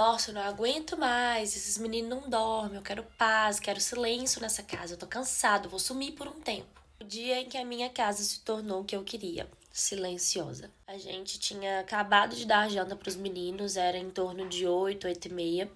Nossa, eu não aguento mais, esses meninos não dormem, eu quero paz, quero silêncio nessa casa, eu tô cansado, vou sumir por um tempo. O dia em que a minha casa se tornou o que eu queria, silenciosa. A gente tinha acabado de dar a janta pros meninos, era em torno de 8, 8h30.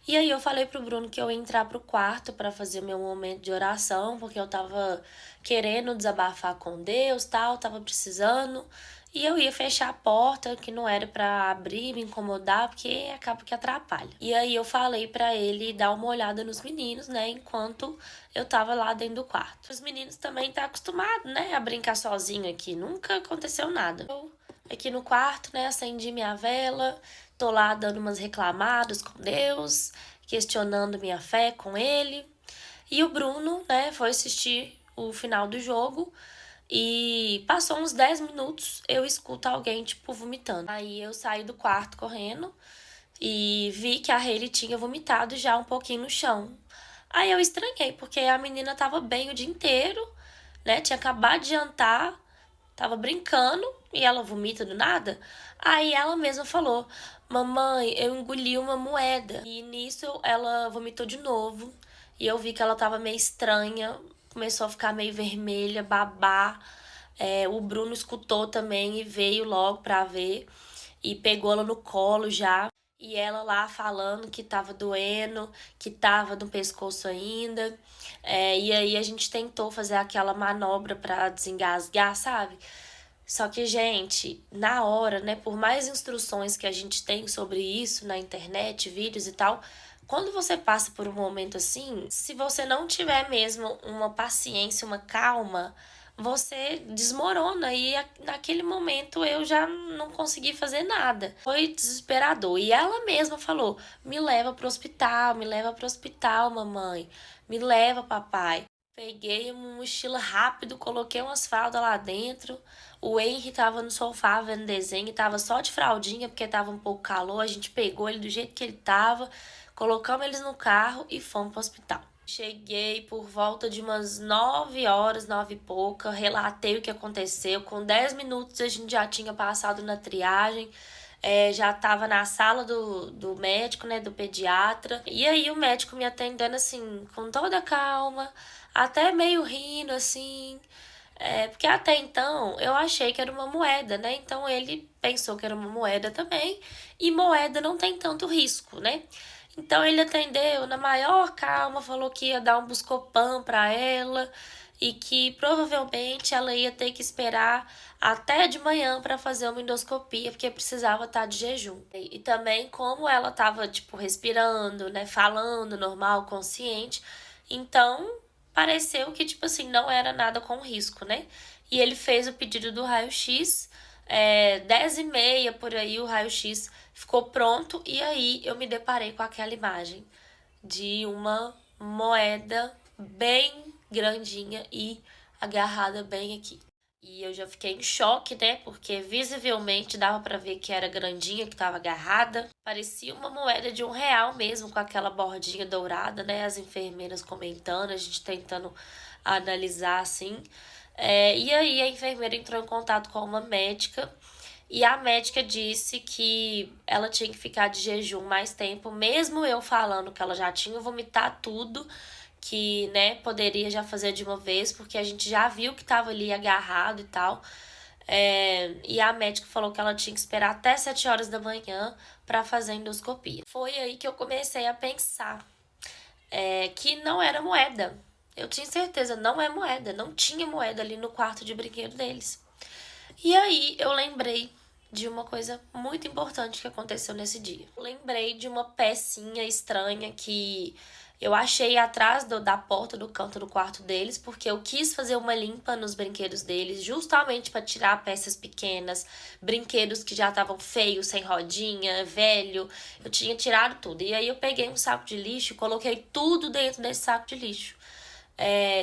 E aí eu falei pro Bruno que eu ia entrar pro quarto pra fazer meu momento de oração, porque eu tava querendo desabafar com Deus, tal, tava precisando. E eu ia fechar a porta, que não era pra abrir, me incomodar, porque acaba que atrapalha. E aí eu falei pra ele dar uma olhada nos meninos, né, enquanto eu tava lá dentro do quarto. Os meninos também tá acostumado, né, a brincar sozinho aqui, nunca aconteceu nada. Eu aqui no quarto, né, acendi minha vela, tô lá dando umas reclamadas com Deus, questionando minha fé com ele. E o Bruno, né, foi assistir o final do jogo e passou uns 10 minutos, eu escuto alguém, tipo, vomitando. Aí eu saí do quarto correndo e vi que a Hailey tinha vomitado já um pouquinho no chão. Aí eu estranhei, porque a menina tava bem o dia inteiro, né? Tinha acabado de jantar, tava brincando e ela vomita do nada. Aí ela mesma falou: Mamãe, eu engoli uma moeda. E nisso ela vomitou de novo. E eu vi que ela tava meio estranha, começou a ficar meio vermelha, babar. O Bruno escutou também e veio logo pra ver. E pegou ela no colo já. E ela lá falando que tava doendo, que tava no pescoço ainda. E aí a gente tentou fazer aquela manobra pra desengasgar, sabe? Só que, gente, na hora, né, por mais instruções que a gente tem sobre isso na internet, vídeos e tal, quando você passa por um momento assim, se você não tiver mesmo uma paciência, uma calma, você desmorona. E naquele momento eu já não consegui fazer nada. Foi desesperador. E ela mesma falou: me leva pro hospital, me leva pro hospital, mamãe, me leva, papai. Peguei uma mochila rápido, coloquei umas fraldas lá dentro. O Henry tava no sofá vendo desenho e tava só de fraldinha porque tava um pouco calor. A gente pegou ele do jeito que ele tava, colocamos eles no carro e fomos pro hospital. Cheguei por volta de umas 9 horas, 9 e pouca, relatei o que aconteceu. Com 10 minutos a gente já tinha passado na triagem. Já tava na sala do médico, né, do pediatra. E aí o médico me atendendo assim, com toda calma, até meio rindo, assim. Porque até então eu achei que era uma moeda, né? Então ele pensou que era uma moeda também. E moeda não tem tanto risco, né? Então ele atendeu na maior calma, falou que ia dar um Buscopan pra ela e que provavelmente ela ia ter que esperar até de manhã para fazer uma endoscopia, porque precisava estar de jejum. E também como ela tava tipo respirando, né, falando normal, consciente, então pareceu que tipo assim não era nada com risco, né? E ele fez o pedido do raio-x. 10h30 por aí o raio-x ficou pronto e aí eu me deparei com aquela imagem de uma moeda bem grandinha e agarrada bem aqui. E eu já fiquei em choque, né? Porque visivelmente dava pra ver que era grandinha, que tava agarrada. Parecia uma moeda de R$ 1 mesmo, com aquela bordinha dourada, né? As enfermeiras comentando, a gente tentando analisar assim. E aí a enfermeira entrou em contato com uma médica e a médica disse que ela tinha que ficar de jejum mais tempo, mesmo eu falando que ela já tinha vomitado tudo, que, né, poderia já fazer de uma vez, porque a gente já viu que tava ali agarrado e tal. E a médica falou que ela tinha que esperar até 7 horas da manhã para fazer a endoscopia. Foi aí que eu comecei a pensar que não era moeda. Eu tinha certeza, não é moeda, não tinha moeda ali no quarto de brinquedo deles. E aí eu lembrei de uma coisa muito importante que aconteceu nesse dia. Eu lembrei de uma pecinha estranha que eu achei atrás da porta do canto do quarto deles, porque eu quis fazer uma limpa nos brinquedos deles, justamente para tirar peças pequenas, brinquedos que já estavam feios, sem rodinha, velho. Eu tinha tirado tudo. E aí eu peguei um saco de lixo e coloquei tudo dentro desse saco de lixo.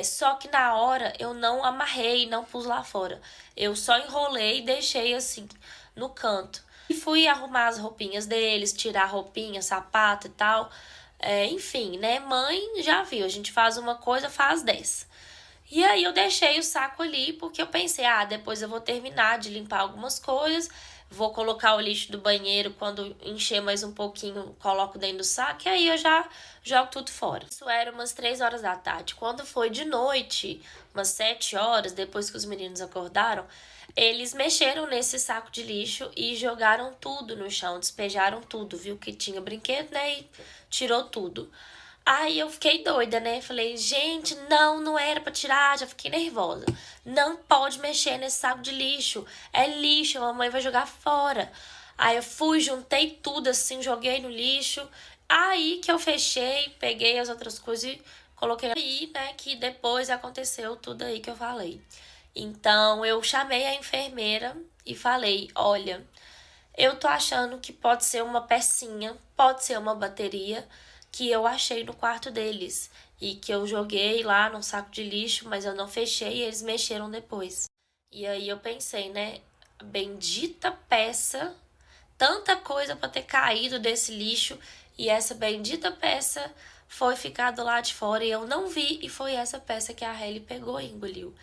Só que na hora eu não amarrei, não pus lá fora. Eu só enrolei e deixei assim no canto. E fui arrumar as roupinhas deles, tirar roupinha, sapato e tal. Enfim, né? Mãe já viu, a gente faz uma coisa, faz 10. E aí eu deixei o saco ali porque eu pensei, depois eu vou terminar de limpar algumas coisas, vou colocar o lixo do banheiro, quando encher mais um pouquinho, coloco dentro do saco, e aí eu já jogo tudo fora. Isso era umas 3 horas da tarde. Quando foi de noite, umas 7 horas, depois que os meninos acordaram, eles mexeram nesse saco de lixo e jogaram tudo no chão, despejaram tudo, viu que tinha brinquedo, né, e tirou tudo. Aí eu fiquei doida, né? Falei, gente, não era pra tirar, já fiquei nervosa. Não pode mexer nesse saco de lixo. É lixo, a mamãe vai jogar fora. Aí eu fui, juntei tudo assim, joguei no lixo. Aí que eu fechei, peguei as outras coisas e coloquei aí, né? Que depois aconteceu tudo aí que eu falei. Então eu chamei a enfermeira e falei, olha, eu tô achando que pode ser uma pecinha, pode ser uma bateria que eu achei no quarto deles e que eu joguei lá no saco de lixo, mas eu não fechei e eles mexeram depois. E aí eu pensei, né, bendita peça, tanta coisa para ter caído desse lixo e essa bendita peça foi ficar do lado de fora e eu não vi e foi essa peça que a Hailey pegou e engoliu.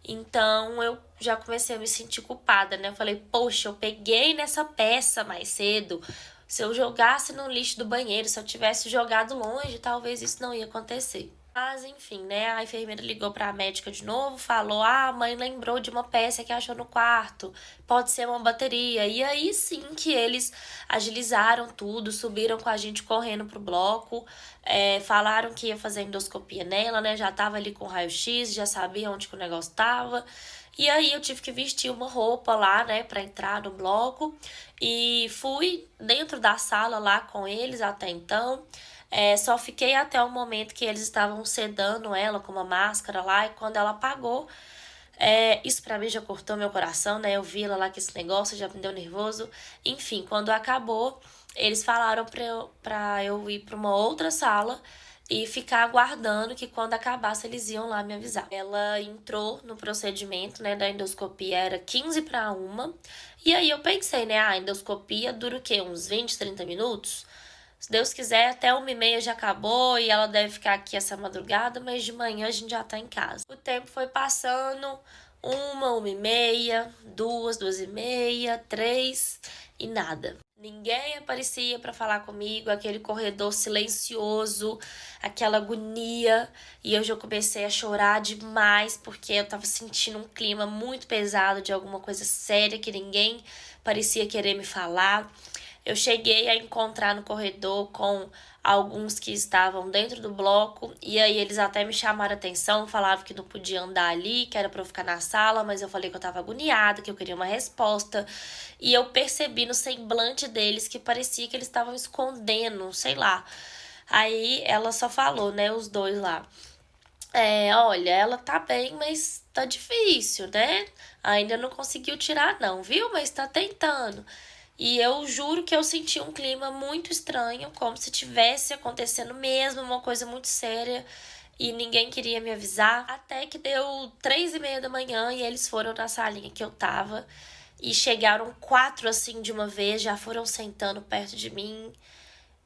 Então eu já comecei a me sentir culpada, né? Eu falei, poxa, eu peguei nessa peça mais cedo. Se eu jogasse no lixo do banheiro, se eu tivesse jogado longe, talvez isso não ia acontecer. Mas enfim, né? A enfermeira ligou para a médica de novo, falou: "Ah, a mãe lembrou de uma peça que achou no quarto. Pode ser uma bateria". E aí sim que eles agilizaram tudo, subiram com a gente correndo pro bloco, falaram que ia fazer endoscopia nela, né? Já tava ali com raio-x, já sabia onde que o negócio tava. E aí eu tive que vestir uma roupa lá, né, para entrar no bloco e fui dentro da sala lá com eles até então. Só fiquei até o momento que eles estavam sedando ela com uma máscara lá, e quando ela apagou, isso pra mim já cortou meu coração, né? Eu vi ela lá com esse negócio, já me deu nervoso. Enfim, quando acabou, eles falaram pra eu ir pra uma outra sala e ficar aguardando que quando acabasse eles iam lá me avisar. Ela entrou no procedimento, né, da endoscopia, era 15 para 1. E aí eu pensei, né, a endoscopia dura o quê? Uns 20, 30 minutos? Se Deus quiser, até 1h30 já acabou e ela deve ficar aqui essa madrugada, mas de manhã a gente já tá em casa. O tempo foi passando, 1h30, 2h30, 3 e nada. Ninguém aparecia para falar comigo, aquele corredor silencioso, aquela agonia, e eu já comecei a chorar demais porque eu tava sentindo um clima muito pesado de alguma coisa séria que ninguém parecia querer me falar. Eu cheguei a encontrar no corredor com alguns que estavam dentro do bloco, e aí eles até me chamaram a atenção, falavam que não podia andar ali, que era pra eu ficar na sala, mas eu falei que eu tava agoniada, que eu queria uma resposta. E eu percebi no semblante deles que parecia que eles estavam escondendo, sei lá. Aí ela só falou, né, os dois lá. Olha, ela tá bem, mas tá difícil, né? Ainda não conseguiu tirar, não, viu? Mas tá tentando. E eu juro que eu senti um clima muito estranho, como se tivesse acontecendo mesmo uma coisa muito séria e ninguém queria me avisar. Até que deu 3h30 da manhã e eles foram na salinha que eu tava e chegaram 4 assim de uma vez, já foram sentando perto de mim.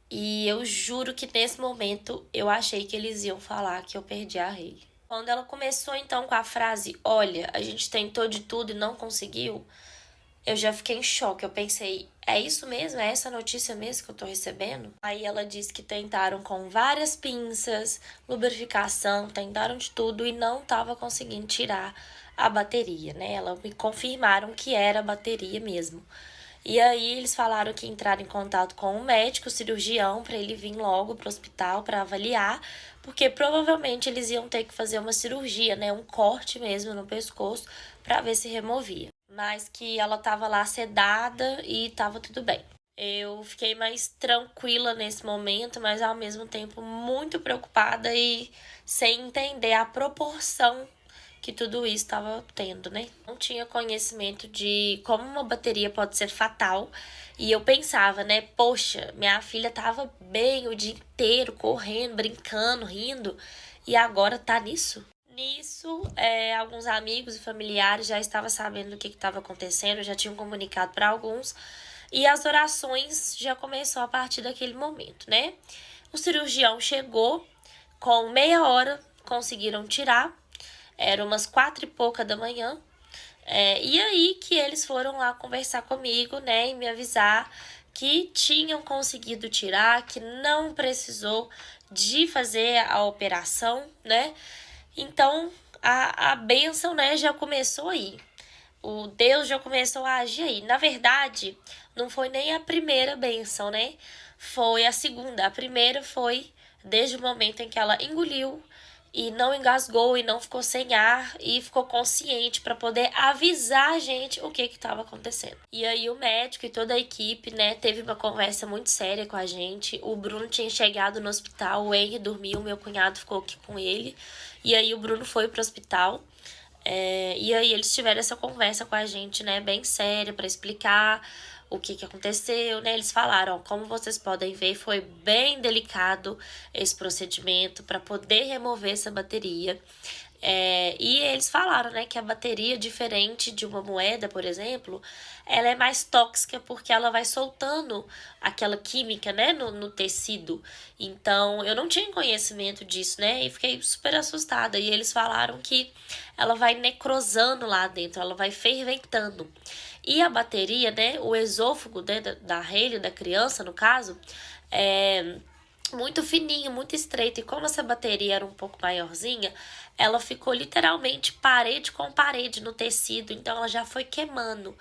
E eu juro que nesse momento eu achei que eles iam falar que eu perdi a Hailey. Quando ela começou então com a frase, olha, a gente tentou de tudo e não conseguiu, eu já fiquei em choque. Eu pensei, é isso mesmo? É essa notícia mesmo que eu tô recebendo? Aí ela disse que tentaram com várias pinças, lubrificação, tentaram de tudo e não tava conseguindo tirar a bateria, né? Elas me confirmaram que era a bateria mesmo. E aí eles falaram que entraram em contato com o médico, o cirurgião, para ele vir logo pro hospital para avaliar, porque provavelmente eles iam ter que fazer uma cirurgia, né, um corte mesmo no pescoço para ver se removia. Mas que ela tava lá sedada e tava tudo bem. Eu fiquei mais tranquila nesse momento, mas ao mesmo tempo muito preocupada e sem entender a proporção que tudo isso estava tendo, né? Não tinha conhecimento de como uma bateria pode ser fatal. E eu pensava, né? Poxa, minha filha tava bem o dia inteiro, correndo, brincando, rindo. E agora tá nisso? Nisso, alguns amigos e familiares já estavam sabendo do que estava acontecendo, já tinham comunicado para alguns. E as orações já começou a partir daquele momento, né? O cirurgião chegou, com meia hora conseguiram tirar. Era umas 4 e pouca da manhã. E aí que eles foram lá conversar comigo, né, e me avisar que tinham conseguido tirar, que não precisou de fazer a operação, né? Então a bênção, né, já começou aí. O Deus já começou a agir aí. Na verdade, não foi nem a primeira bênção, né? Foi a segunda. A primeira foi desde o momento em que ela engoliu e não engasgou e não ficou sem ar e ficou consciente para poder avisar a gente o que estava acontecendo. E aí o médico e toda a equipe, né, teve uma conversa muito séria com a gente. O Bruno tinha chegado no hospital, o Henry dormiu, meu cunhado ficou aqui com ele. E aí o Bruno foi pro hospital. E aí eles tiveram essa conversa com a gente, né, bem séria, para explicar o que aconteceu, né? Eles falaram, ó, como vocês podem ver, foi bem delicado esse procedimento para poder remover essa bateria. E eles falaram, né, que a bateria, diferente de uma moeda, por exemplo, ela é mais tóxica porque ela vai soltando aquela química, né, no tecido. Então, eu não tinha conhecimento disso, né, e fiquei super assustada. E eles falaram que ela vai necrosando lá dentro, ela vai fermentando. E a bateria, né, o esôfago, né, da Hailey, da criança, no caso, é muito fininho, muito estreito. E como essa bateria era um pouco maiorzinha, ela ficou literalmente parede com parede no tecido, então ela já foi queimando.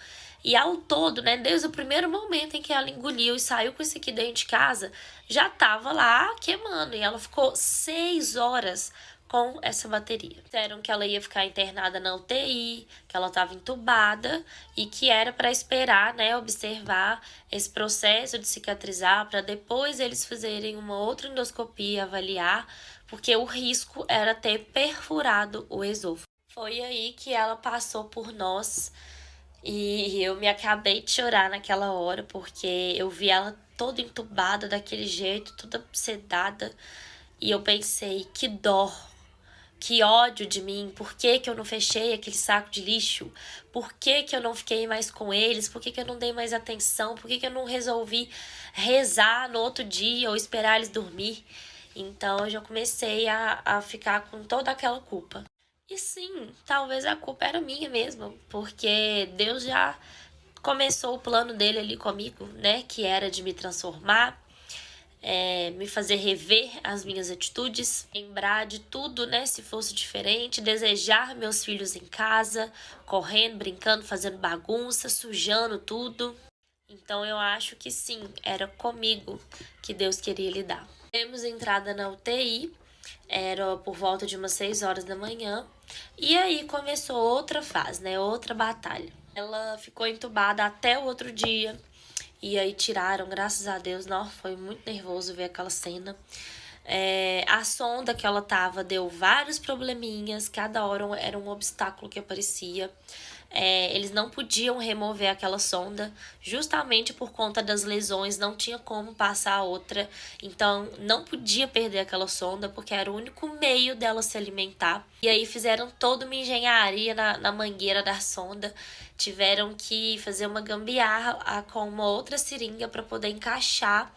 E ao todo, né, desde o primeiro momento em que ela engoliu e saiu com isso aqui dentro de casa, já tava lá queimando. E ela ficou 6 horas com essa bateria. Disseram que ela ia ficar internada na UTI, que ela estava entubada e que era para esperar, né, observar esse processo de cicatrizar para depois eles fazerem uma outra endoscopia, avaliar, porque o risco era ter perfurado o esôfago. Foi aí que ela passou por nós e eu me acabei de chorar naquela hora, porque eu vi ela toda entubada daquele jeito, toda sedada, e eu pensei, que dó, que ódio de mim, por que que eu não fechei aquele saco de lixo? Por que que eu não fiquei mais com eles? Por que que eu não dei mais atenção? Por que que eu não resolvi rezar no outro dia ou esperar eles dormir? Então eu já comecei a ficar com toda aquela culpa. E sim, talvez a culpa era minha mesmo, porque Deus já começou o plano dele ali comigo, né? Que era de me transformar, me fazer rever as minhas atitudes, lembrar de tudo, né? Se fosse diferente, desejar meus filhos em casa, correndo, brincando, fazendo bagunça, sujando tudo. Então eu acho que sim, era comigo que Deus queria lidar. Temos entrada na UTI, era por volta de umas 6 horas da manhã, e aí começou outra fase, né? Outra batalha. Ela ficou entubada até o outro dia. E aí tiraram, graças a Deus. Não, foi muito nervoso ver aquela cena. A sonda que ela tava deu vários probleminhas, cada hora era um obstáculo que aparecia. Eles não podiam remover aquela sonda, justamente por conta das lesões, não tinha como passar a outra. Então, não podia perder aquela sonda, porque era o único meio dela se alimentar. E aí fizeram toda uma engenharia na mangueira da sonda. Tiveram que fazer uma gambiarra com uma outra seringa para poder encaixar,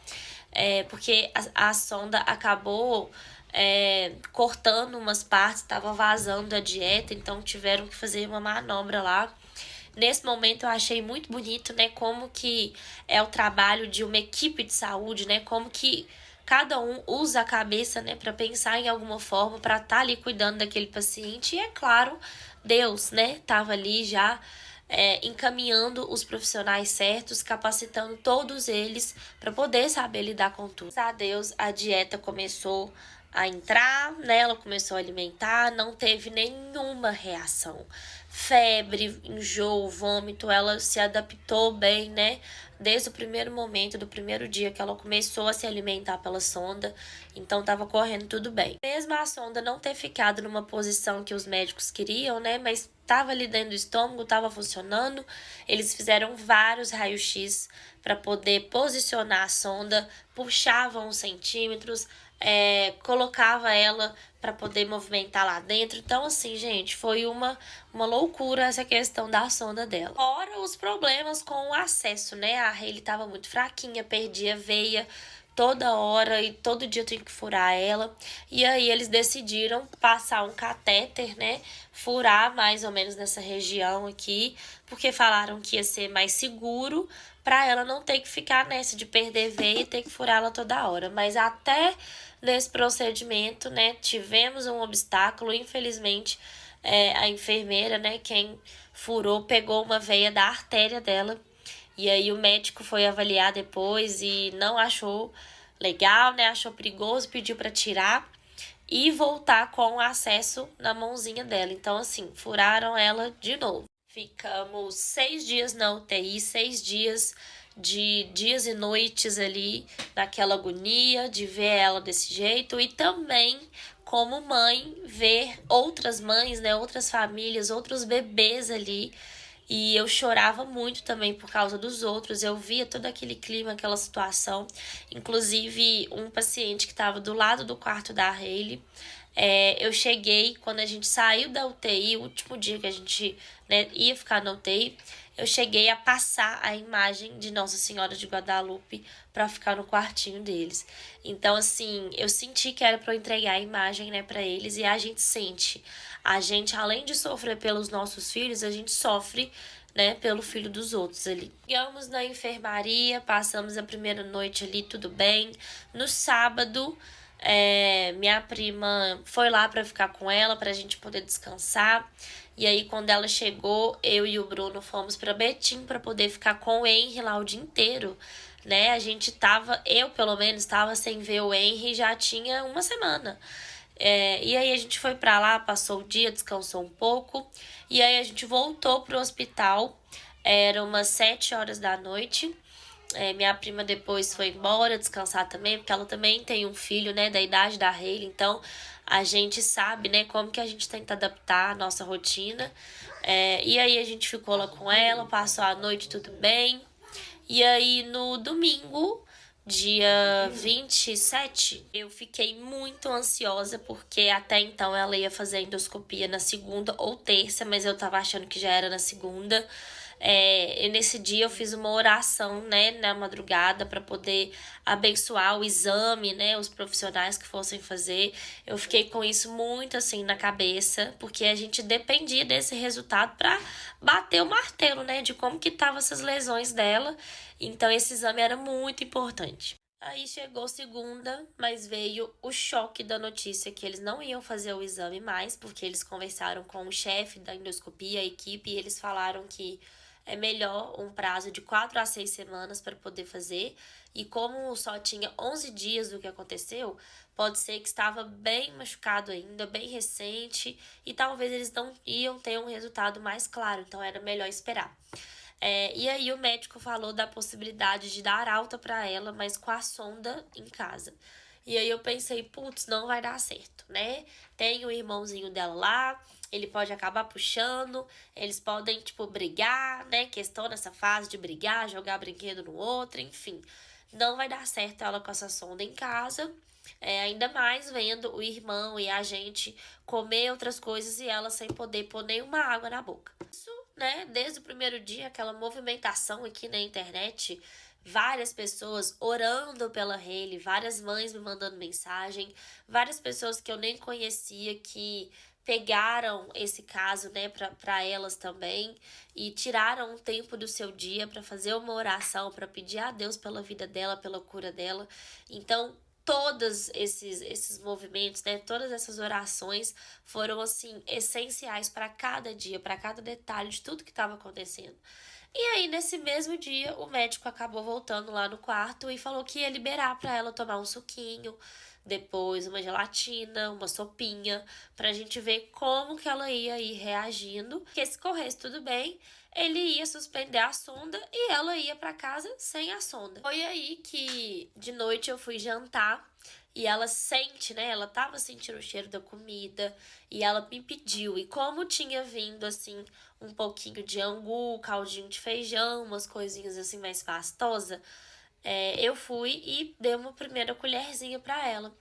porque a sonda acabou cortando umas partes, estava vazando a dieta, então tiveram que fazer uma manobra lá. Nesse momento eu achei muito bonito, né, como que é o trabalho de uma equipe de saúde, né, como que cada um usa a cabeça, né, para pensar em alguma forma, para estar ali cuidando daquele paciente. E é claro, Deus, né, tava ali já encaminhando os profissionais certos, capacitando todos eles para poder saber lidar com tudo. Graças a Deus, a dieta começou a entrar, né? Ela começou a alimentar, não teve nenhuma reação. Febre, enjoo, vômito, ela se adaptou bem, né? Desde o primeiro momento, do primeiro dia que ela começou a se alimentar pela sonda, então tava correndo tudo bem. Mesmo a sonda não ter ficado numa posição que os médicos queriam, né? Mas tava ali dentro do estômago, tava funcionando. Eles fizeram vários raios-x para poder posicionar a sonda, puxavam uns centímetros, colocava ela para poder movimentar lá dentro. Então, assim, gente, foi uma loucura essa questão da sonda dela. Fora os problemas com o acesso, né? A Hailey tava muito fraquinha, perdia veia toda hora e todo dia eu tenho que furar ela. E aí eles decidiram passar um catéter, né? Furar mais ou menos nessa região aqui, porque falaram que ia ser mais seguro para ela não ter que ficar nessa de perder veia e ter que furar ela toda hora. Mas até nesse procedimento, né, tivemos um obstáculo, infelizmente, a enfermeira, né, quem furou, pegou uma veia da artéria dela. E aí o médico foi avaliar depois e não achou legal, né? Achou perigoso, pediu para tirar e voltar com acesso na mãozinha dela. Então, assim, furaram ela de novo. Ficamos 6 dias na UTI, 6 dias de dias e noites ali, naquela agonia de ver ela desse jeito e também como mãe ver outras mães, né, outras famílias, outros bebês ali. E eu chorava muito também por causa dos outros. Eu via todo aquele clima, aquela situação. Inclusive, um paciente que estava do lado do quarto da Hailey. Eu cheguei, quando a gente saiu da UTI, o último dia que a gente, né, ia ficar na UTI, eu cheguei a passar a imagem de Nossa Senhora de Guadalupe para ficar no quartinho deles. Então, assim, eu senti que era para eu entregar a imagem, né, para eles, e a gente sente. A gente, além de sofrer pelos nossos filhos, a gente sofre, né, pelo filho dos outros ali. Chegamos na enfermaria, passamos a primeira noite ali, tudo bem. No sábado, minha prima foi lá para ficar com ela, pra gente poder descansar. E aí, quando ela chegou, eu e o Bruno fomos para Betim para poder ficar com o Henry lá o dia inteiro, né? A gente tava, eu pelo menos, tava sem ver o Henry já tinha uma semana. E aí a gente foi pra lá, passou o dia, descansou um pouco. E aí a gente voltou pro hospital. Era umas 7 horas da noite. Minha prima depois foi embora descansar também, porque ela também tem um filho, né, da idade da Hailey. Então a gente sabe, né, como que a gente tenta adaptar a nossa rotina. E aí a gente ficou lá com ela, passou a noite tudo bem. E aí no domingo, dia 27, eu fiquei muito ansiosa, porque até então ela ia fazer endoscopia na segunda ou terça, mas eu tava achando que já era na segunda. E nesse dia eu fiz uma oração, né, na madrugada para poder abençoar o exame, né, os profissionais que fossem fazer. Eu fiquei com isso muito assim na cabeça, porque a gente dependia desse resultado para bater o martelo, né, de como que tava essas lesões dela. Então esse exame era muito importante. Aí chegou segunda, mas veio o choque da notícia que eles não iam fazer o exame mais, porque eles conversaram com o chefe da endoscopia, a equipe, e eles falaram que é melhor um prazo de 4 a 6 semanas para poder fazer. E como só tinha 11 dias do que aconteceu, pode ser que estava bem machucado ainda, bem recente, e talvez eles não iam ter um resultado mais claro, então era melhor esperar. E aí o médico falou da possibilidade de dar alta para ela, mas com a sonda em casa. E aí eu pensei, putz, não vai dar certo, né? Tem o irmãozinho dela lá, ele pode acabar puxando, eles podem, tipo, brigar, né? Questão nessa fase de brigar, jogar brinquedo no outro, enfim. Não vai dar certo ela com essa sonda em casa. Ainda mais vendo o irmão e a gente comer outras coisas e ela sem poder pôr nenhuma água na boca. Isso, né, desde o primeiro dia, aquela movimentação aqui na internet, várias pessoas orando pela Hailey, várias mães me mandando mensagem, várias pessoas que eu nem conhecia que pegaram esse caso, né, para elas também e tiraram um tempo do seu dia para fazer uma oração, para pedir a Deus pela vida dela, pela cura dela. Então, todos esses movimentos, né, todas essas orações foram assim essenciais para cada dia, para cada detalhe de tudo que estava acontecendo. E aí, nesse mesmo dia, o médico acabou voltando lá no quarto e falou que ia liberar para ela tomar um suquinho, depois uma gelatina, uma sopinha, pra gente ver como que ela ia ir reagindo. Que se corresse tudo bem, ele ia suspender a sonda e ela ia para casa sem a sonda. Foi aí que de noite eu fui jantar e ela sente, né? Ela tava sentindo o cheiro da comida e ela me pediu. E como tinha vindo assim um pouquinho de angu, caldinho de feijão, umas coisinhas assim mais pastosa, eu fui e dei uma primeira colherzinha para ela.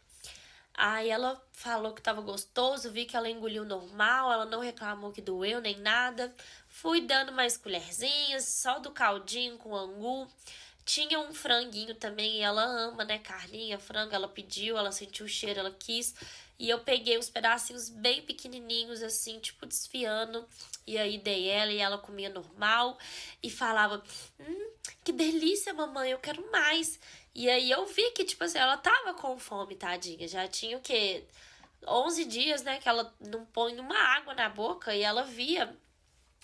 Aí ela falou que tava gostoso, vi que ela engoliu normal, ela não reclamou que doeu nem nada. Fui dando mais colherzinhas, só do caldinho com angu. Tinha um franguinho também, e ela ama, né, carninha, frango, ela pediu, ela sentiu o cheiro, ela quis. E eu peguei uns pedacinhos bem pequenininhos, assim, tipo desfiando. E aí dei ela e ela comia normal. E falava, que delícia, mamãe, eu quero mais. E aí eu vi que, tipo assim, ela tava com fome, tadinha. Já tinha o quê? 11 dias, né, que ela não põe uma água na boca. E ela via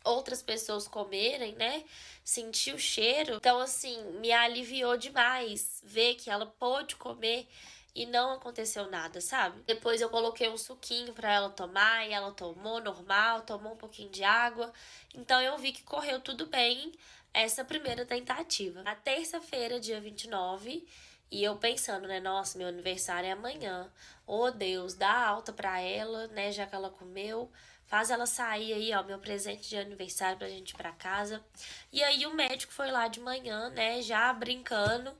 outras pessoas comerem, né? Sentir o cheiro. Então, assim, me aliviou demais ver que ela pôde comer e não aconteceu nada, sabe? Depois eu coloquei um suquinho para ela tomar e ela tomou normal, tomou um pouquinho de água. Então eu vi que correu tudo bem essa primeira tentativa. Na terça-feira, dia 29, e eu pensando, né, nossa, meu aniversário é amanhã. Oh, Deus, dá alta pra ela, né, já que ela comeu. Faz ela sair aí, ó, meu presente de aniversário pra gente ir pra casa. E aí o médico foi lá de manhã, né, já brincando.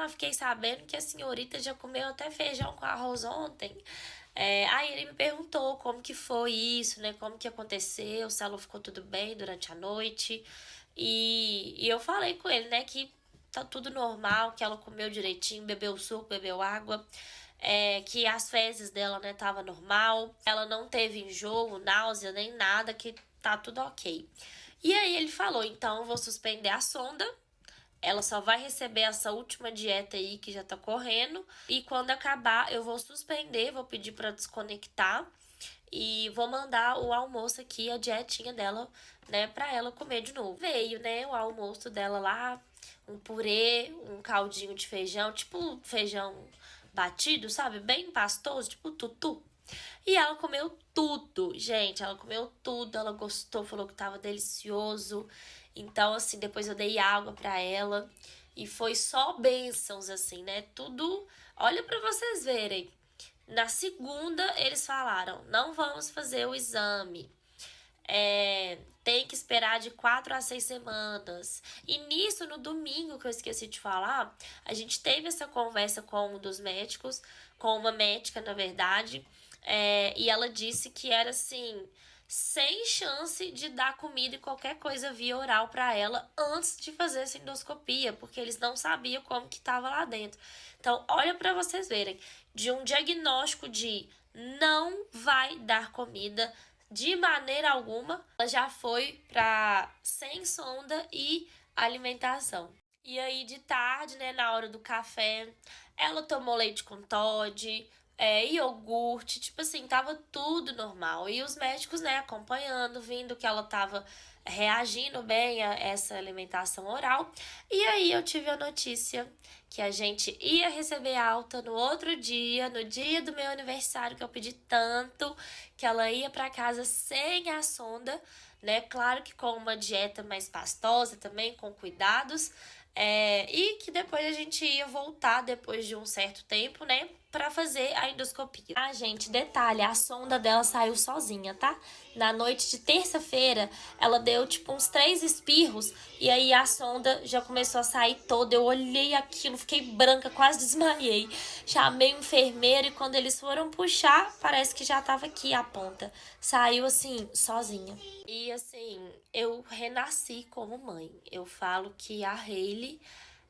Fiquei sabendo que a senhorita já comeu até feijão com arroz ontem. Aí ele me perguntou como que foi isso, né, como que aconteceu, se ela ficou tudo bem durante a noite. E eu falei com ele, né, que tá tudo normal, que ela comeu direitinho, bebeu suco, bebeu água, que as fezes dela, né, tava normal, ela não teve enjoo, náusea, nem nada, que tá tudo ok. E aí ele falou, então eu vou suspender a sonda, ela só vai receber essa última dieta aí que já tá correndo, e quando acabar eu vou suspender, vou pedir pra desconectar, e vou mandar o almoço aqui, a dietinha dela, né, pra ela comer de novo. Veio, né, o almoço dela lá, um purê, um caldinho de feijão, tipo feijão batido, sabe? Bem pastoso, tipo tutu. E ela comeu tudo, gente. Ela comeu tudo, ela gostou, falou que tava delicioso. Então, assim, depois eu dei água pra ela. E foi só bênçãos, assim, né? Tudo. Olha pra vocês verem. Na segunda, eles falaram: não vamos fazer o exame. Tem que esperar de 4 a 6 semanas. E nisso, no domingo, que eu esqueci de falar, a gente teve essa conversa com um dos médicos, com uma médica, na verdade, e ela disse que era assim, sem chance de dar comida e qualquer coisa via oral para ela antes de fazer essa endoscopia, porque eles não sabiam como que estava lá dentro. Então, olha para vocês verem, de um diagnóstico de não vai dar comida de maneira alguma, ela já foi para sem sonda e alimentação. E aí de tarde, né, na hora do café, ela tomou leite com Toddy, iogurte, tipo assim, tava tudo normal. E os médicos, né, acompanhando, vindo que ela tava reagindo bem a essa alimentação oral. E aí eu tive a notícia que a gente ia receber alta no outro dia, no dia do meu aniversário, que eu pedi tanto, que ela ia para casa sem a sonda, né? Claro que com uma dieta mais pastosa também, com cuidados. E que depois a gente ia voltar depois de um certo tempo, né? Pra fazer a endoscopia. Ah, gente, detalhe, a sonda dela saiu sozinha, tá? Na noite de terça-feira, ela deu tipo uns 3 espirros e aí a sonda já começou a sair toda. Eu olhei aquilo, fiquei branca, quase desmaiei. Chamei o enfermeiro e quando eles foram puxar, parece que já tava aqui a ponta. Saiu assim, sozinha. E assim, eu renasci como mãe. Eu falo que a Hailey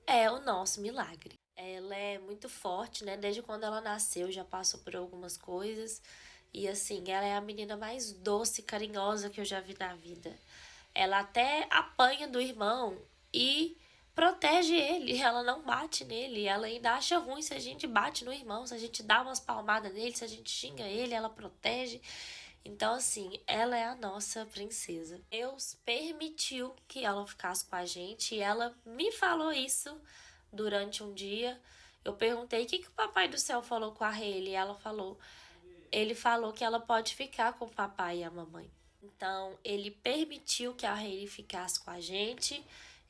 é o nosso milagre. Ela é muito forte, né? Desde quando ela nasceu, já passou por algumas coisas. E assim, ela é a menina mais doce e carinhosa que eu já vi na vida. Ela até apanha do irmão e protege ele. Ela não bate nele. Ela ainda acha ruim se a gente bate no irmão, se a gente dá umas palmadas nele, se a gente xinga ele, ela protege. Então, assim, ela é a nossa princesa. Deus permitiu que ela ficasse com a gente e ela me falou isso durante um dia. Eu perguntei o que o papai do céu falou com a Hailey e ela falou. Ele falou que ela pode ficar com o papai e a mamãe. Então, ele permitiu que a Hailey ficasse com a gente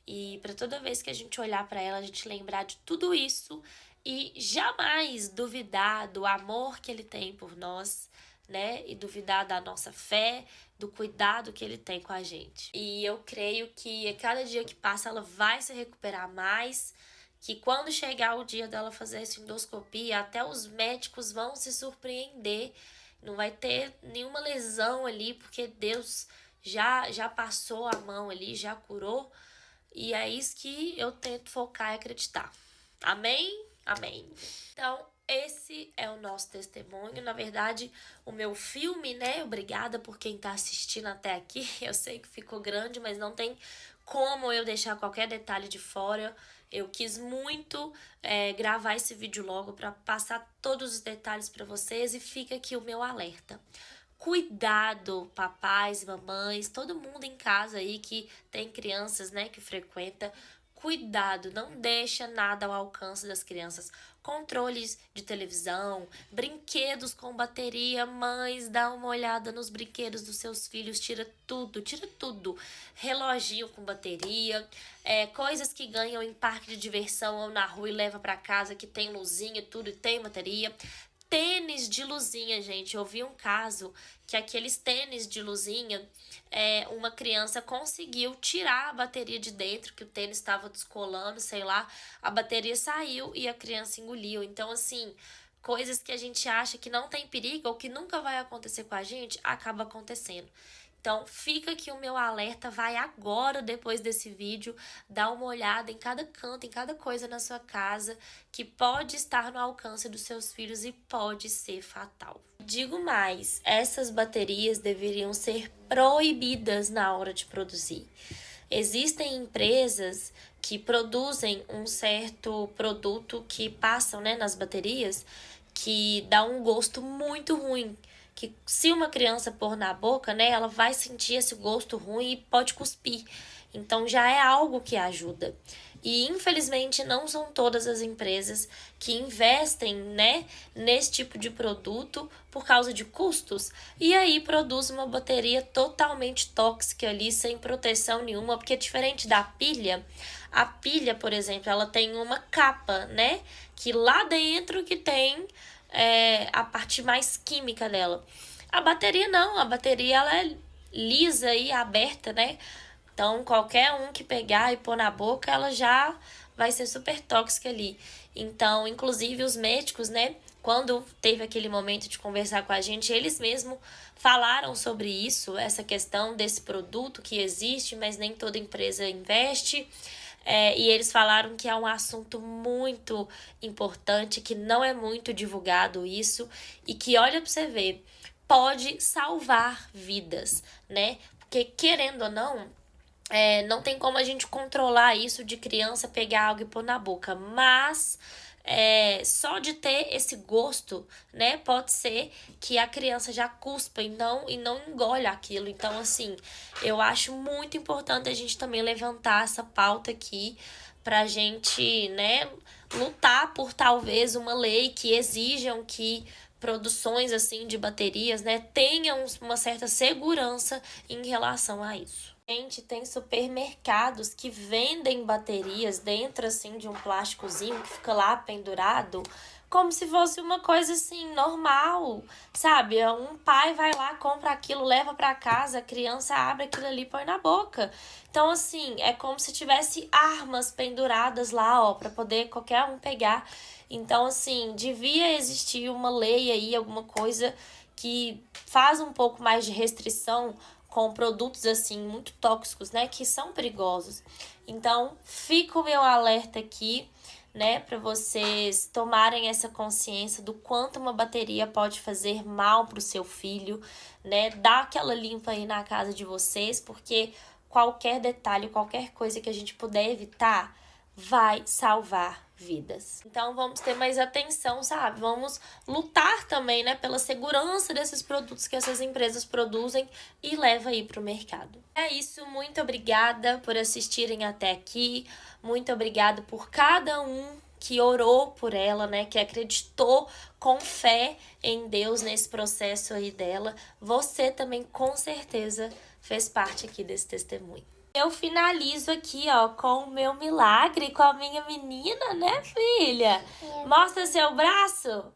e para toda vez que a gente olhar para ela, a gente lembrar de tudo isso e jamais duvidar do amor que ele tem por nós, né? E duvidar da nossa fé, do cuidado que ele tem com a gente. E eu creio que a cada dia que passa ela vai se recuperar mais, que quando chegar o dia dela fazer essa endoscopia, até os médicos vão se surpreender. Não vai ter nenhuma lesão ali, porque Deus já passou a mão ali, já curou. E é isso que eu tento focar e acreditar. Amém? Amém. Então, esse é o nosso testemunho. Na verdade, o meu filme, né? Obrigada por quem tá assistindo até aqui. Eu sei que ficou grande, mas não tem como eu deixar qualquer detalhe de fora. Eu quis muito gravar esse vídeo logo para passar todos os detalhes para vocês e fica aqui o meu alerta. Cuidado, papais, mamães, todo mundo em casa aí que tem crianças, né, que frequenta. Cuidado, não deixa nada ao alcance das crianças. Controles de televisão, brinquedos com bateria. Mães, dá uma olhada nos brinquedos dos seus filhos, tira tudo, tira tudo. Reloginho com bateria, coisas que ganham em parque de diversão ou na rua e leva para casa que tem luzinha, tudo e tem bateria. Tênis de luzinha, gente. Eu vi um caso que aqueles tênis de luzinha, uma criança conseguiu tirar a bateria de dentro, que o tênis estava descolando, sei lá, a bateria saiu e a criança engoliu. Então, assim, coisas que a gente acha que não tem perigo ou que nunca vai acontecer com a gente, acaba acontecendo. Então, fica aqui o meu alerta, vai agora, depois desse vídeo, dar uma olhada em cada canto, em cada coisa na sua casa, que pode estar no alcance dos seus filhos e pode ser fatal. Digo mais, essas baterias deveriam ser proibidas na hora de produzir. Existem empresas que produzem um certo produto que passam, né, nas baterias, que dá um gosto muito ruim, que se uma criança pôr na boca, né, ela vai sentir esse gosto ruim e pode cuspir. Então já é algo que ajuda. E infelizmente não são todas as empresas que investem, né, nesse tipo de produto por causa de custos. E aí produz uma bateria totalmente tóxica ali, sem proteção nenhuma, porque diferente da pilha, a pilha, por exemplo, ela tem uma capa, né, que lá dentro que tem a parte mais química dela. A bateria não, a bateria ela é lisa e aberta, né? Então, qualquer um que pegar e pôr na boca, ela já vai ser super tóxica ali. Então, inclusive os médicos, né, quando teve aquele momento de conversar com a gente, eles mesmos falaram sobre isso, essa questão desse produto que existe, mas nem toda empresa investe. E eles falaram que é um assunto muito importante, que não é muito divulgado isso, e que, olha pra você ver, pode salvar vidas, né? Porque, querendo ou não, não tem como a gente controlar isso de criança pegar algo e pôr na boca, mas só de ter esse gosto, né, pode ser que a criança já cuspa e não engole aquilo. Então, assim, eu acho muito importante a gente também levantar essa pauta aqui pra gente, né, lutar por talvez uma lei que exijam que produções assim de baterias, né, tenham uma certa segurança em relação a isso. Gente, tem supermercados que vendem baterias dentro assim de um plásticozinho que fica lá pendurado, como se fosse uma coisa assim normal, sabe? Um pai vai lá, compra aquilo, leva para casa, a criança abre aquilo ali e põe na boca. Então assim, é como se tivesse armas penduradas lá, ó, para poder qualquer um pegar. Então assim, devia existir uma lei aí, alguma coisa que faz um pouco mais de restrição com produtos assim muito tóxicos, né, que são perigosos. Então, fica o meu alerta aqui, né, para vocês tomarem essa consciência do quanto uma bateria pode fazer mal pro seu filho, né? Dá aquela limpa aí na casa de vocês, porque qualquer detalhe, qualquer coisa que a gente puder evitar, vai salvar vidas. Então vamos ter mais atenção, sabe? Vamos lutar também, né, pela segurança desses produtos que essas empresas produzem e leva aí pro mercado. É isso, muito obrigada por assistirem até aqui. Muito obrigada por cada um que orou por ela, né, que acreditou com fé em Deus nesse processo aí dela. Você também com certeza fez parte aqui desse testemunho. Eu finalizo aqui, ó, com o meu milagre, com a minha menina, né, filha? Mostra seu braço.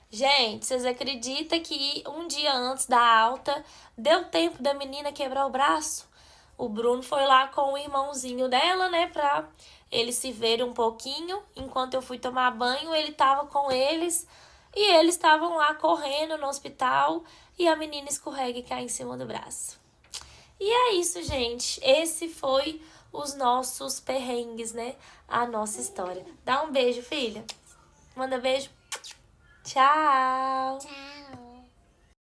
Gente, vocês acreditam que um dia antes da alta, deu tempo da menina quebrar o braço? O Bruno foi lá com o irmãozinho dela, né, pra eles se verem um pouquinho. Enquanto eu fui tomar banho, ele tava com eles e eles estavam lá correndo no hospital e a menina escorrega e cai em cima do braço. E é isso, gente. Esse foi os nossos perrengues, né? A nossa história. Dá um beijo, filha. Manda beijo. Tchau. Tchau.